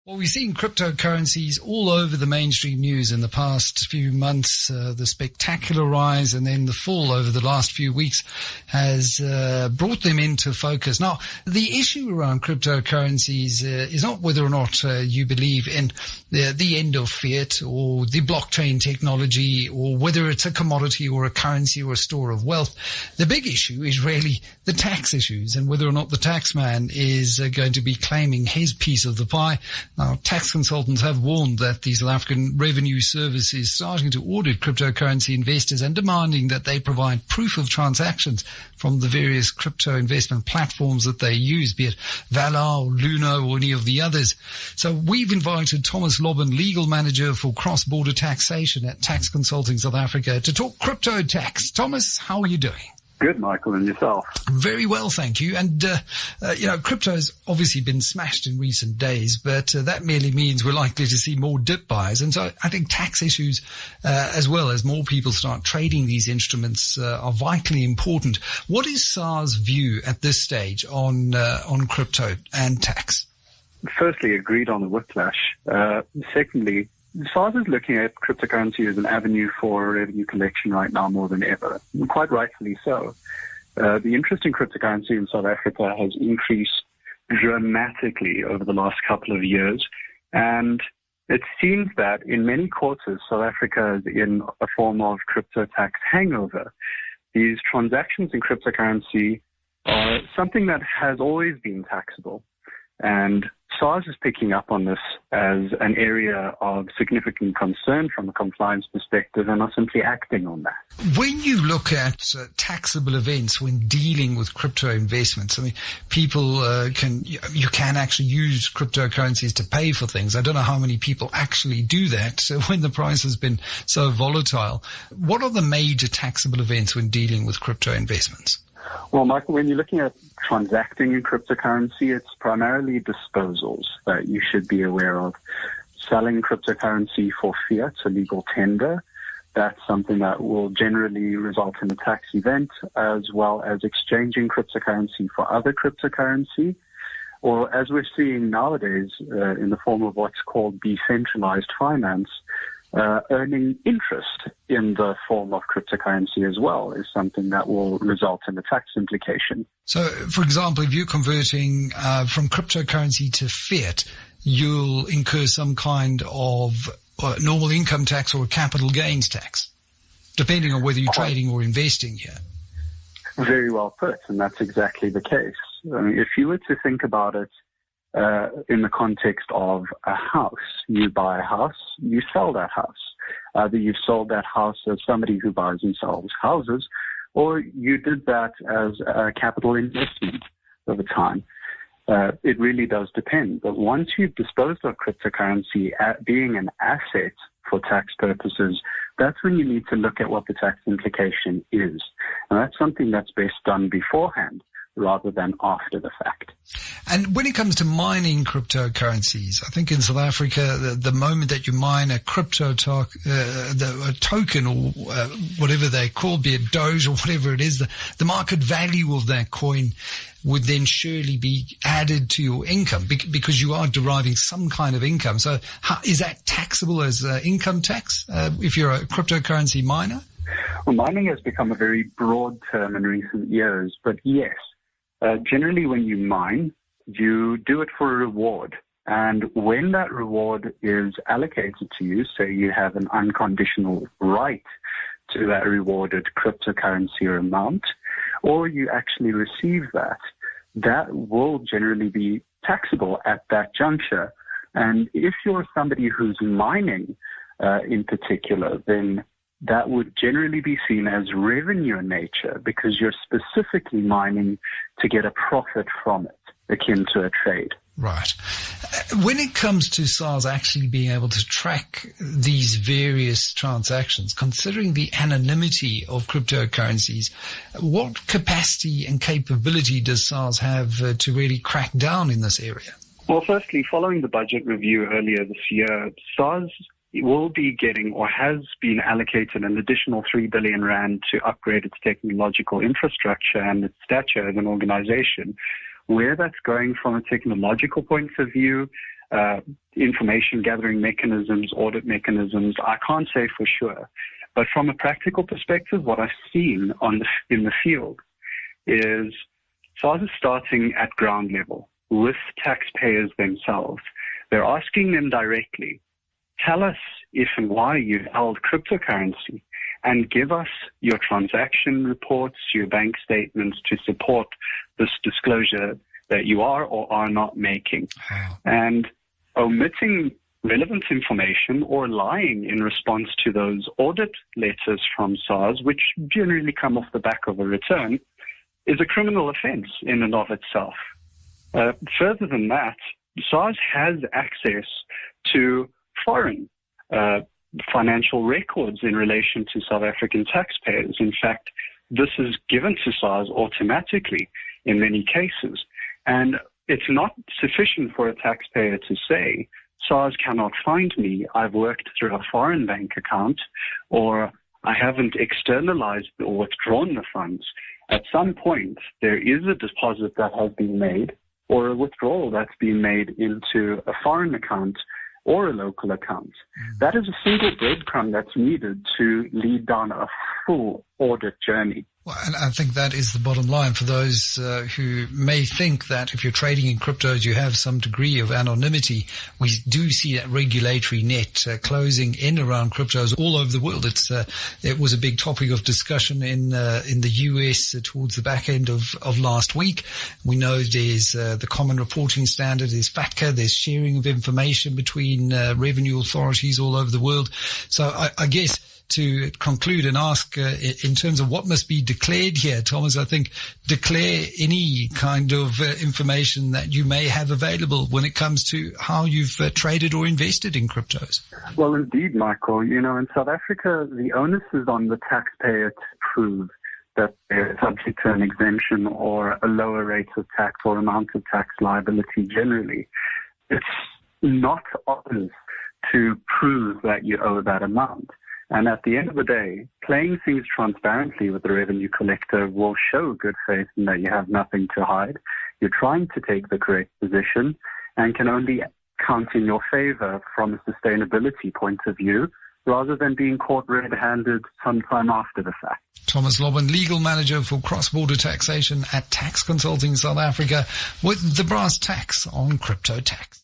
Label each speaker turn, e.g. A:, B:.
A: Well, we've seen cryptocurrencies all over the mainstream news in the past few months. The spectacular rise and then the fall over the last few weeks has brought them into focus. Now, the issue around cryptocurrencies is not whether or not you believe in the end of fiat or the blockchain technology or whether it's a commodity or a currency or a store of wealth. The big issue is really the tax issues and whether or not the tax man is going to be claiming his piece of the pie. Now, tax consultants have warned that the South African Revenue Service is starting to audit cryptocurrency investors and demanding that they provide proof of transactions from the various crypto investment platforms that they use, be it Vala or Luna or any of the others. So we've invited Thomas Lobban, legal manager for Cross Border Taxation at Tax Consulting South Africa, to talk crypto tax. Thomas, how are you doing?
B: Good, Michael, and yourself?
A: Very well, thank you. And, crypto has obviously been smashed in recent days, but that merely means we're likely to see more dip buys. And so I think tax issues, as well as more people start trading these instruments, are vitally important. What is SAR's view at this stage on crypto and tax?
B: Firstly, agreed on the whiplash. Secondly, SARS is looking at cryptocurrency as an avenue for revenue collection right now more than ever, and quite rightfully so. The interest in cryptocurrency in South Africa has increased dramatically over the last couple of years, and it seems that in many quarters, South Africa is in a form of crypto tax hangover. These transactions in cryptocurrency are something that has always been taxable, and SARS is picking up on this as an area of significant concern from a compliance perspective and are simply acting on that.
A: When you look at taxable events when dealing with crypto investments, I mean, people you can actually use cryptocurrencies to pay for things. I don't know how many people actually do that. So when the price has been so volatile, what are the major taxable events when dealing with crypto investments?
B: Well, Michael, when you're looking at transacting in cryptocurrency, it's primarily disposals that you should be aware of. Selling cryptocurrency for fiat, a legal tender, that's something that will generally result in a tax event, as well as exchanging cryptocurrency for other cryptocurrency, or as we're seeing nowadays in the form of what's called decentralized finance, earning interest in the form of cryptocurrency as well is something that will result in a tax implication.
A: So, for example, if you're converting from cryptocurrency to fiat, you'll incur some kind of normal income tax or capital gains tax, depending on whether you're trading or investing here.
B: Very well put, and that's exactly the case. I mean, if you were to think about it, in the context of a house, you buy a house, you sell that house. Either you've sold that house as somebody who buys and sells houses, or you did that as a capital investment over time. It really does depend. But once you've disposed of cryptocurrency being an asset for tax purposes, that's when you need to look at what the tax implication is. And that's something that's best done beforehand, rather than after the fact.
A: And when it comes to mining cryptocurrencies, I think in South Africa, the moment that you mine a crypto a token or whatever they're called, be it Doge or whatever it is, the market value of that coin would then surely be added to your income because you are deriving some kind of income. So is that taxable as income tax if you're a cryptocurrency miner?
B: Well, mining has become a very broad term in recent years, but yes. Generally, when you mine, you do it for a reward. And when that reward is allocated to you, say you have an unconditional right to that rewarded cryptocurrency or amount, or you actually receive that, that will generally be taxable at that juncture. And if you're somebody who's mining in particular, then that would generally be seen as revenue in nature because you're specifically mining to get a profit from it, akin to a trade.
A: Right. When it comes to SARS actually being able to track these various transactions, considering the anonymity of cryptocurrencies, what capacity and capability does SARS have to really crack down in this area?
B: Well, firstly, following the budget review earlier this year, SARS will be getting or has been allocated an additional 3 billion rand to upgrade its technological infrastructure and its stature as an organization, Where that's going from a technological point of view, information gathering mechanisms, audit mechanisms, I can't say for sure. But from a practical perspective, what I've seen in the field is SARS is starting at ground level with taxpayers themselves. They're asking them directly, tell us if and why you've held cryptocurrency, and give us your transaction reports, your bank statements to support this disclosure that you are or are not making. And omitting relevant information or lying in response to those audit letters from SARS, which generally come off the back of a return, is a criminal offense in and of itself. Further than that, SARS has access to foreign financial records in relation to South African taxpayers. In fact, this is given to SARS automatically in many cases. And it's not sufficient for a taxpayer to say, SARS cannot find me, I've worked through a foreign bank account, or I haven't externalized or withdrawn the funds. At some point, there is a deposit that has been made or a withdrawal that's been made into a foreign account or a local account. That is a single breadcrumb that's needed to lead down a full audit journey.
A: Well, and I think that is the bottom line for those who may think that if you're trading in cryptos, you have some degree of anonymity. We do see that regulatory net closing in around cryptos all over the world. It was a big topic of discussion in the US towards the back end of last week. We know there's the Common Reporting Standard, there's FATCA, there's sharing of information between revenue authorities all over the world. So I guess to conclude and ask in terms of what must be declared here, Thomas, I think declare any kind of information that you may have available when it comes to how you've traded or invested in cryptos.
B: Well, indeed, Michael. You know, in South Africa, the onus is on the taxpayer to prove that they're subject to an exemption or a lower rate of tax or amount of tax liability generally. It's not ours to prove that you owe that amount. And at the end of the day, playing things transparently with the revenue collector will show good faith in that you have nothing to hide. You're trying to take the correct position and can only count in your favor from a sustainability point of view, rather than being caught red-handed sometime after the fact.
A: Thomas Lobban, Legal Manager for Cross Border Taxation at Tax Consulting South Africa, with the brass tacks on crypto tax.